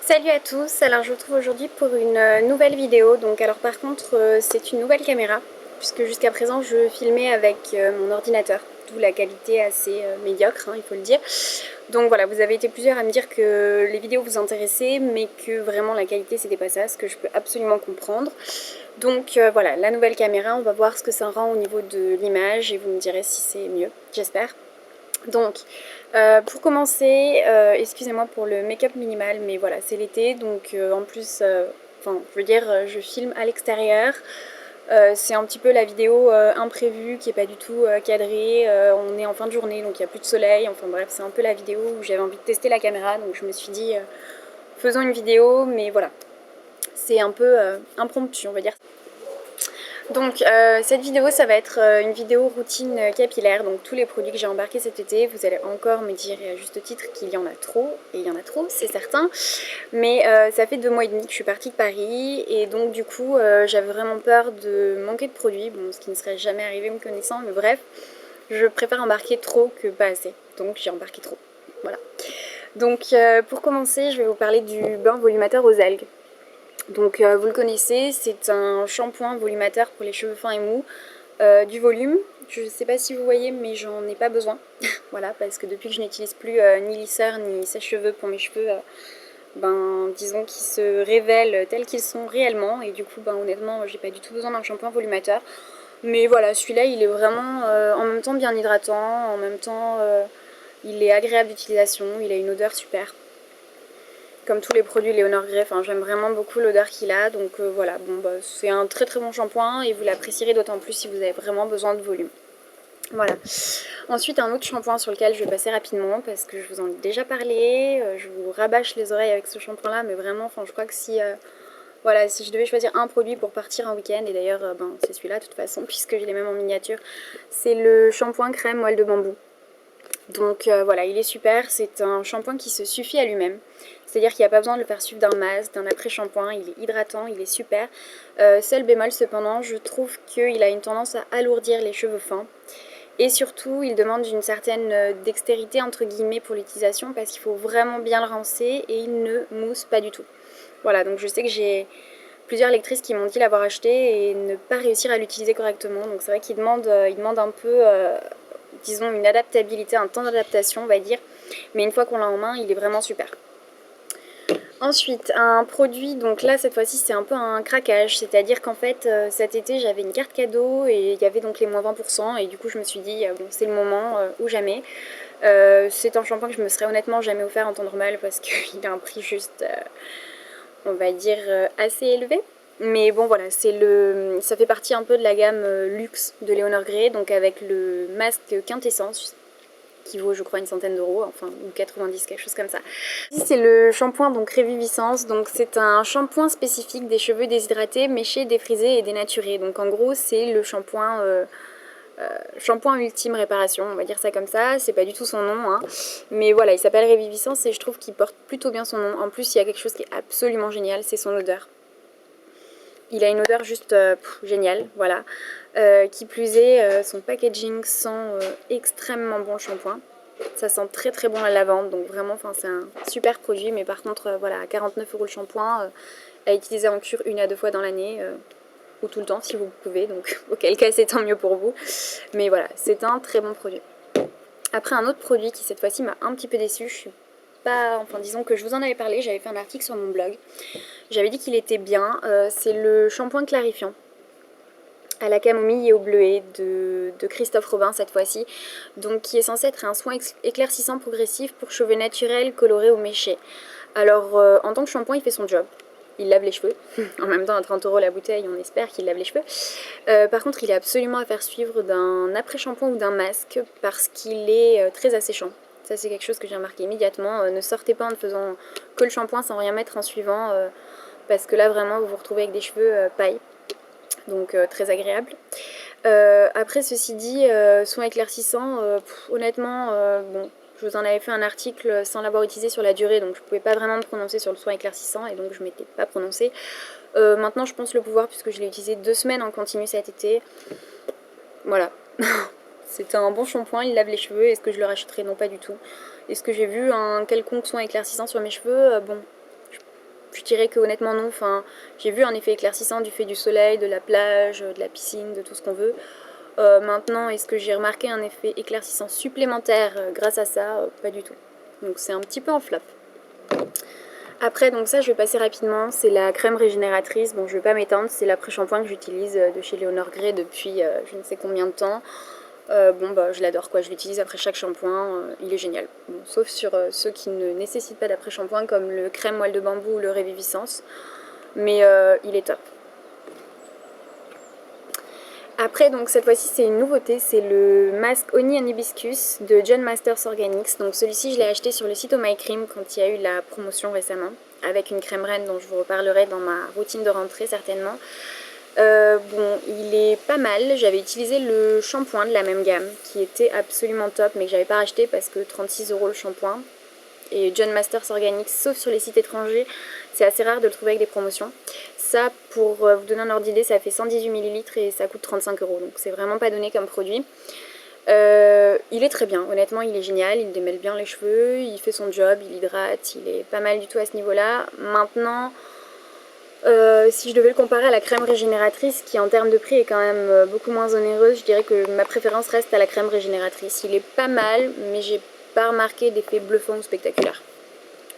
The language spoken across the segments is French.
Salut à tous, alors je vous retrouve aujourd'hui pour une nouvelle vidéo. Donc alors par contre c'est une nouvelle caméra puisque jusqu'à présent je filmais avec mon ordinateur, d'où la qualité assez médiocre, il faut le dire. Donc voilà, vous avez été plusieurs à me dire que les vidéos vous intéressaient mais que vraiment la qualité c'était pas ça, ce que je peux absolument comprendre. Donc voilà, la nouvelle caméra, on va voir ce que ça rend au niveau de l'image et vous me direz si c'est mieux, j'espère. Donc, pour commencer, excusez-moi pour le make-up minimal, mais voilà, c'est l'été, donc en plus, enfin, je veux dire, je filme à l'extérieur. C'est un petit peu la vidéo imprévue qui est pas du tout cadrée. On est en fin de journée, donc il n'y a plus de soleil. Enfin bref, c'est un peu la vidéo où j'avais envie de tester la caméra, donc je me suis dit, faisons une vidéo, mais voilà, c'est un peu impromptu, on va dire. Donc cette vidéo ça va être une vidéo routine capillaire, donc tous les produits que j'ai embarqués cet été. Vous allez encore me dire à juste titre qu'il y en a trop, et il y en a trop c'est certain, mais ça fait 2 mois et demi que je suis partie de Paris et donc du coup j'avais vraiment peur de manquer de produits, bon ce qui ne serait jamais arrivé me connaissant, mais bref, je préfère embarquer trop que pas assez, donc j'ai embarqué trop, voilà. Donc pour commencer je vais vous parler du bain volumateur aux algues. Donc vous le connaissez, c'est un shampoing volumateur pour les cheveux fins et mous, du volume. Je ne sais pas si vous voyez mais j'en ai pas besoin, voilà, parce que depuis que je n'utilise plus ni lisseur ni sèche-cheveux pour mes cheveux, ben disons qu'ils se révèlent tels qu'ils sont réellement et du coup ben honnêtement j'ai pas du tout besoin d'un shampoing volumateur. Mais voilà, celui-là il est vraiment en même temps bien hydratant, en même temps il est agréable d'utilisation, il a une odeur super. Comme tous les produits Léonore Grey, enfin, j'aime vraiment beaucoup l'odeur qu'il a, donc voilà, bon, bah, c'est un très très bon shampoing et vous l'apprécierez d'autant plus si vous avez vraiment besoin de volume. Voilà. Ensuite, un autre shampoing sur lequel je vais passer rapidement parce que je vous en ai déjà parlé, je vous rabâche les oreilles avec ce shampoing là, mais vraiment, enfin, je crois que si, voilà, si je devais choisir un produit pour partir un week-end, et d'ailleurs ben, c'est celui-là de toute façon puisque je l'ai même en miniature, c'est le shampoing crème moelle de bambou. Donc voilà, il est super, c'est un shampoing qui se suffit à lui-même. C'est-à-dire qu'il n'y a pas besoin de le faire suivre d'un masque, d'un après-shampoing, il est hydratant, il est super. Seul bémol cependant, je trouve qu'il a une tendance à alourdir les cheveux fins. Et surtout, il demande une certaine dextérité entre guillemets pour l'utilisation parce qu'il faut vraiment bien le rincer et il ne mousse pas du tout. Voilà, donc je sais que j'ai plusieurs lectrices qui m'ont dit l'avoir acheté et ne pas réussir à l'utiliser correctement. Donc c'est vrai qu'il demande un peu disons une adaptabilité, un temps d'adaptation on va dire, mais une fois qu'on l'a en main il est vraiment super. Ensuite un produit, donc là cette fois-ci c'est un peu un craquage, c'est à dire qu'en fait cet été j'avais une carte cadeau et il y avait donc les moins 20% et du coup je me suis dit bon c'est le moment ou jamais. C'est un shampoing que je me serais honnêtement jamais offert en temps normal parce qu'il a un prix juste on va dire assez élevé. Mais bon voilà, ça fait partie un peu de la gamme luxe de Léonore Grey, donc avec le masque quintessence qui vaut je crois une centaine d'euros, enfin ou 90, quelque chose comme ça. Ici c'est le shampoing donc Réviviscence, donc c'est un shampoing spécifique des cheveux déshydratés, méchés, défrisés et dénaturés. Donc en gros c'est le shampoing ultime réparation, on va dire ça comme ça, c'est pas du tout son nom, mais voilà, il s'appelle Réviviscence et je trouve qu'il porte plutôt bien son nom. En plus il y a quelque chose qui est absolument génial, c'est son odeur. Il a une odeur juste géniale, voilà. Qui plus est, son packaging sent extrêmement bon le shampoing. Ça sent très très bon la lavande, donc vraiment c'est un super produit, mais par contre voilà, à 49 € le shampoing, à utiliser en cure 1 à 2 fois dans l'année, ou tout le temps si vous pouvez, donc auquel cas c'est tant mieux pour vous. Mais voilà, c'est un très bon produit. Après un autre produit qui cette fois-ci m'a un petit peu déçue, je suis pas, enfin disons que je vous en avais parlé, j'avais fait un article sur mon blog, j'avais dit qu'il était bien, c'est le shampoing clarifiant à la camomille et au bleuet de Christophe Robin cette fois-ci, donc qui est censé être un soin éclaircissant progressif pour cheveux naturels, colorés ou méchés. Alors en tant que shampoing il fait son job, il lave les cheveux, en même temps à 30 € la bouteille on espère qu'il lave les cheveux. Par contre il est absolument à faire suivre d'un après-shampoing ou d'un masque parce qu'il est très asséchant. Ça c'est quelque chose que j'ai remarqué immédiatement, ne sortez pas en ne faisant que le shampoing sans rien mettre en suivant, parce que là vraiment vous vous retrouvez avec des cheveux paille. Donc très agréable. Après ceci dit, soin éclaircissant, honnêtement, bon, je vous en avais fait un article sans l'avoir utilisé sur la durée, donc je pouvais pas vraiment me prononcer sur le soin éclaircissant et donc je m'étais pas prononcée. Maintenant je pense le pouvoir puisque je l'ai utilisé 2 semaines en continu cet été. Voilà. C'était un bon shampoing, il lave les cheveux, est-ce que je le rachèterai? Non pas du tout. Est-ce que j'ai vu un quelconque soin éclaircissant sur mes cheveux? Bon, Je dirais que honnêtement non, enfin, j'ai vu un effet éclaircissant du fait du soleil, de la plage, de la piscine, de tout ce qu'on veut. Maintenant, est-ce que j'ai remarqué un effet éclaircissant supplémentaire grâce à ça? Pas du tout. Donc c'est un petit peu en flop. Après, donc ça je vais passer rapidement, c'est la crème régénératrice. Bon, je vais pas m'étendre, c'est l'après-shampoing que j'utilise de chez Léonore Grey depuis je ne sais combien de temps. Bon bah je l'adore quoi, je l'utilise après chaque shampoing, il est génial. Bon, sauf sur ceux qui ne nécessitent pas d'après-shampoing comme le crème moelle de bambou ou le Réviviscence. Mais il est top. Après, donc cette fois-ci, c'est une nouveauté, c'est le masque Honey and Hibiscus de John Masters Organics. Donc celui-ci, je l'ai acheté sur le site Oh My Cream quand il y a eu la promotion récemment, avec une crème reine dont je vous reparlerai dans ma routine de rentrée certainement. Bon, il est pas mal. J'avais utilisé le shampoing de la même gamme, qui était absolument top, mais que j'avais pas racheté parce que 36 € le shampoing. Et John Masters Organics, sauf sur les sites étrangers, c'est assez rare de le trouver avec des promotions. Ça, pour vous donner un ordre d'idée, ça fait 118 ml et ça coûte 35 €, donc c'est vraiment pas donné comme produit. Il est très bien, honnêtement il est génial, il démêle bien les cheveux, il fait son job, il hydrate, il est pas mal du tout à ce niveau-là. Maintenant, si je devais le comparer à la crème régénératrice, qui en termes de prix est quand même beaucoup moins onéreuse, je dirais que ma préférence reste à la crème régénératrice. Il est pas mal, mais j'ai pas remarqué d'effet bluffant ou spectaculaire.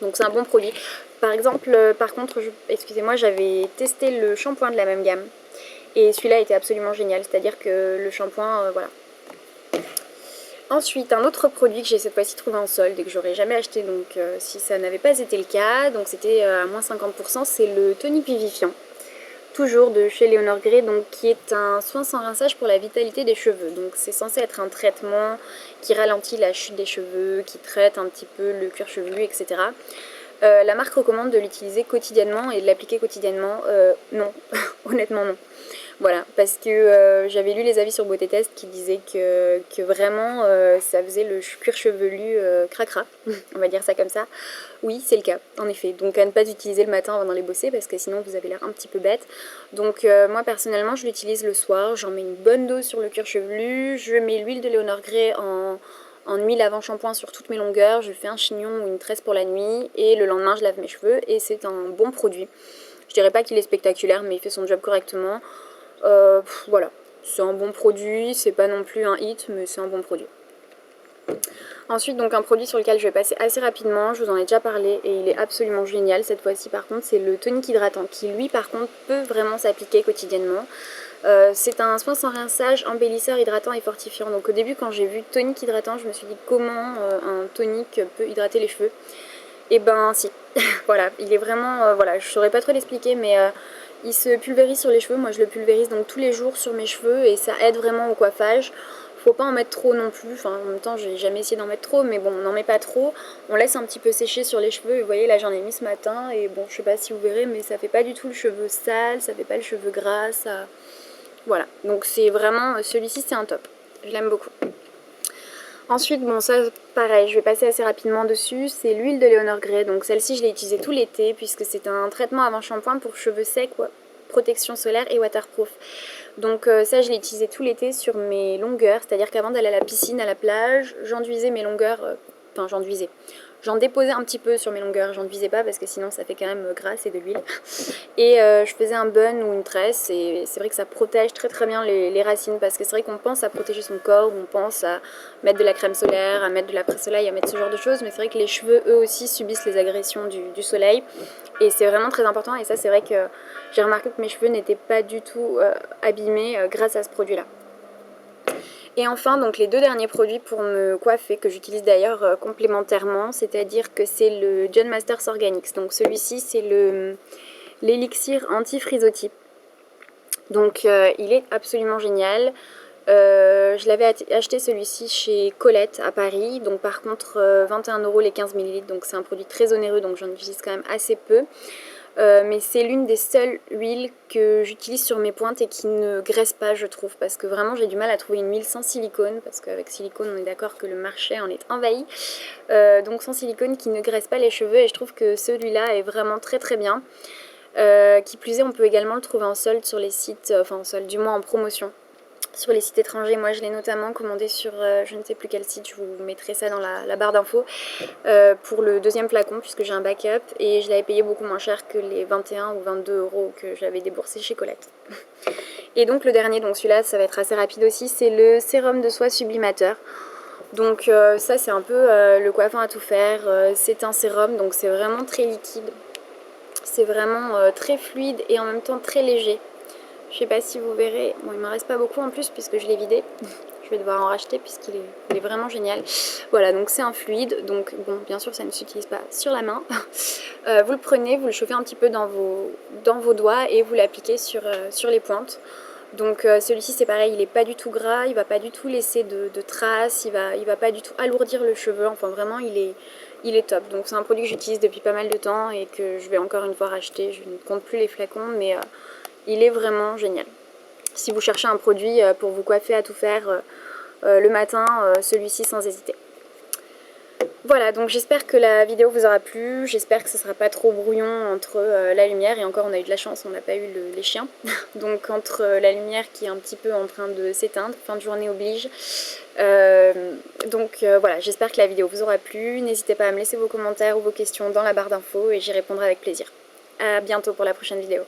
Donc c'est un bon produit. Par exemple, par contre, excusez-moi, j'avais testé le shampoing de la même gamme. Et celui-là était absolument génial, c'est-à-dire que le shampoing, voilà. Ensuite, un autre produit que j'ai cette fois-ci trouvé en solde et que j'aurais jamais acheté, donc si ça n'avait pas été le cas, donc c'était à moins 50%, c'est le tonique vivifiant. Toujours de chez Léonore Grey, donc qui est un soin sans rinçage pour la vitalité des cheveux. Donc c'est censé être un traitement qui ralentit la chute des cheveux, qui traite un petit peu le cuir chevelu, etc. La marque recommande de l'utiliser quotidiennement et de l'appliquer quotidiennement. Non, honnêtement non. Voilà, parce que j'avais lu les avis sur Beauté Test qui disaient que vraiment ça faisait le cuir chevelu cracra, on va dire ça comme ça. Oui, c'est le cas, en effet. Donc à ne pas utiliser le matin avant d'aller bosser parce que sinon vous avez l'air un petit peu bête. Donc moi personnellement je l'utilise le soir, j'en mets une bonne dose sur le cuir chevelu, je mets l'huile de Léonore Grey en huile avant shampoing sur toutes mes longueurs, je fais un chignon ou une tresse pour la nuit et le lendemain je lave mes cheveux et c'est un bon produit. Je dirais pas qu'il est spectaculaire mais il fait son job correctement. Voilà, c'est un bon produit, c'est pas non plus un hit, mais c'est un bon produit. Ensuite, donc un produit sur lequel je vais passer assez rapidement, je vous en ai déjà parlé et il est absolument génial cette fois-ci par contre, c'est le tonique hydratant qui lui par contre peut vraiment s'appliquer quotidiennement. C'est un soin sans rinçage, embellisseur, hydratant et fortifiant. Donc au début quand j'ai vu tonique hydratant, je me suis dit comment un tonique peut hydrater les cheveux. Et ben si, voilà, il est vraiment, voilà, je saurais pas trop l'expliquer mais il se pulvérise sur les cheveux, moi je le pulvérise donc tous les jours sur mes cheveux et ça aide vraiment au coiffage. Faut pas en mettre trop non plus, enfin en même temps j'ai jamais essayé d'en mettre trop mais bon on n'en met pas trop. On laisse un petit peu sécher sur les cheveux et vous voyez là j'en ai mis ce matin et bon je sais pas si vous verrez mais ça fait pas du tout le cheveu sale, ça fait pas le cheveu gras, ça... Voilà, donc c'est vraiment, celui-ci c'est un top, je l'aime beaucoup. Ensuite, bon ça pareil, je vais passer assez rapidement dessus, c'est l'huile de Léonore Grey, donc celle-ci je l'ai utilisée tout l'été puisque c'est un traitement avant shampoing pour cheveux secs, protection solaire et waterproof. Donc ça je l'ai utilisé tout l'été sur mes longueurs, c'est-à-dire qu'avant d'aller à la piscine, à la plage, j'enduisais mes longueurs, enfin j'enduisais. J'en déposais un petit peu sur mes longueurs, j'enduisais pas parce que sinon ça fait quand même grasse et de l'huile. Et je faisais un bun ou une tresse et c'est vrai que ça protège très très bien les racines parce que c'est vrai qu'on pense à protéger son corps, on pense à mettre de la crème solaire, à mettre de l'après-soleil, à mettre ce genre de choses, mais c'est vrai que les cheveux eux aussi subissent les agressions du soleil et c'est vraiment très important et ça c'est vrai que j'ai remarqué que mes cheveux n'étaient pas du tout abîmés grâce à ce produit-là. Et enfin, donc les deux derniers produits pour me coiffer, que j'utilise d'ailleurs complémentairement, c'est-à-dire que c'est le John Masters Organics. Donc celui-ci, c'est l'élixir anti-frisottis. Donc il est absolument génial. Je l'avais acheté celui-ci chez Colette à Paris. Donc par contre, 21 € les 15 ml. Donc c'est un produit très onéreux, donc j'en utilise quand même assez peu. Mais c'est l'une des seules huiles que j'utilise sur mes pointes et qui ne graisse pas je trouve parce que vraiment j'ai du mal à trouver une huile sans silicone parce qu'avec silicone on est d'accord que le marché en est envahi, donc sans silicone qui ne graisse pas les cheveux et je trouve que celui-là est vraiment très très bien. Qui plus est on peut également le trouver en solde sur les sites, enfin en solde du moins en promotion sur les sites étrangers. Moi je l'ai notamment commandé sur je ne sais plus quel site, je vous mettrai ça dans la barre d'infos, pour le deuxième flacon puisque j'ai un backup, et je l'avais payé beaucoup moins cher que les 21 ou 22 € que j'avais déboursé chez Colette. Et donc le dernier, donc celui-là ça va être assez rapide aussi, c'est le sérum de soie sublimateur. Donc ça c'est un peu le coiffant à tout faire, c'est un sérum donc c'est vraiment très liquide, c'est vraiment très fluide et en même temps très léger. Je sais pas si vous verrez, bon il m'en reste pas beaucoup en plus puisque je l'ai vidé, je vais devoir en racheter puisqu'il est vraiment génial. Voilà, donc c'est un fluide, donc bon bien sûr ça ne s'utilise pas sur la main. Vous le prenez, vous le chauffez un petit peu dans vos doigts et vous l'appliquez sur les pointes. Donc celui-ci c'est pareil, il est pas du tout gras, il va pas du tout laisser de traces, il va pas du tout alourdir le cheveu, enfin vraiment il est top. Donc c'est un produit que j'utilise depuis pas mal de temps et que je vais encore une fois racheter, je ne compte plus les flacons, mais il est vraiment génial. Si vous cherchez un produit pour vous coiffer à tout faire le matin, celui-ci sans hésiter. Voilà, donc j'espère que la vidéo vous aura plu, j'espère que ce sera pas trop brouillon entre la lumière, et encore on a eu de la chance, on n'a pas eu les chiens, donc entre la lumière qui est un petit peu en train de s'éteindre, fin de journée oblige, voilà, j'espère que la vidéo vous aura plu, n'hésitez pas à me laisser vos commentaires ou vos questions dans la barre d'infos et j'y répondrai avec plaisir. À bientôt pour la prochaine vidéo.